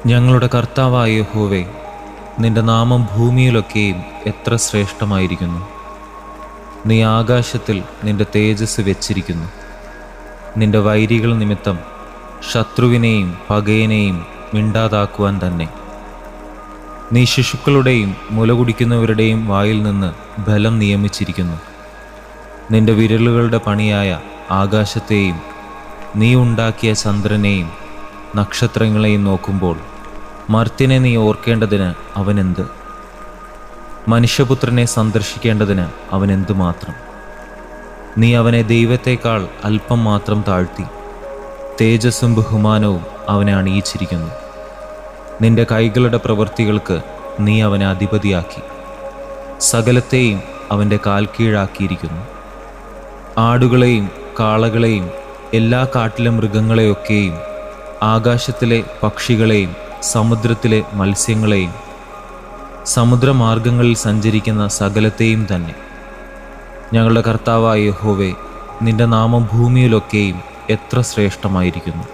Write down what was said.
ഞങ്ങളുടെ കർത്താവായ യഹോവേ, നിന്റെ നാമം ഭൂമിയിലൊക്കെയും എത്ര ശ്രേഷ്ഠമായിരിക്കുന്നു. നീ ആകാശത്തിൽ നിന്റെ തേജസ് വെച്ചിരിക്കുന്നു. നിന്റെ വൈരികൾ നിമിത്തം ശത്രുവിനെയും പകയനെയും മിണ്ടാതാക്കുവാൻ തന്നെ. നീ ശിശുക്കളുടെയും മുലകുടിക്കുന്നവരുടെയും വായിൽ നിന്ന് ബലം നിയമിച്ചിരിക്കുന്നു. നിന്റെ വിരലുകളുടെ പണിയായ ആകാശത്തെയും നീ ഉണ്ടാക്കിയ ചന്ദ്രനെയും നക്ഷത്രങ്ങളെയും നോക്കുമ്പോൾ മർത്യനെ നീ ഓർക്കേണ്ടതിന് അവനെന്ത്? മനുഷ്യപുത്രനെ സന്ദർശിക്കേണ്ടതിന് അവനെന്തു മാത്രം? നീ അവനെ ദൈവത്തേക്കാൾ അല്പം മാത്രം താഴ്ത്തി, തേജസ്സും ബഹുമാനവും അവനെ അണിയിച്ചിരിക്കുന്നു. നിന്റെ കൈകളുടെ പ്രവൃത്തികൾക്ക് നീ അവനെ അധിപതിയാക്കി, സകലത്തെയും അവൻ്റെ കാൽ കീഴാക്കിയിരിക്കുന്നു. ആടുകളെയും കാളകളെയും എല്ലാ കാട്ടിലെ മൃഗങ്ങളെയൊക്കെയും ആകാശത്തിലെ പക്ഷികളെയും സമുദ്രത്തിലെ മത്സ്യങ്ങളെയും സമുദ്രമാർഗങ്ങളിൽ സഞ്ചരിക്കുന്ന സകലത്തെയും തന്നെ. ഞങ്ങളുടെ കർത്താവായ യഹോവേ, നിന്റെ നാമം ഭൂമിയിലൊക്കെയും എത്ര ശ്രേഷ്ഠമായിരിക്കുന്നു.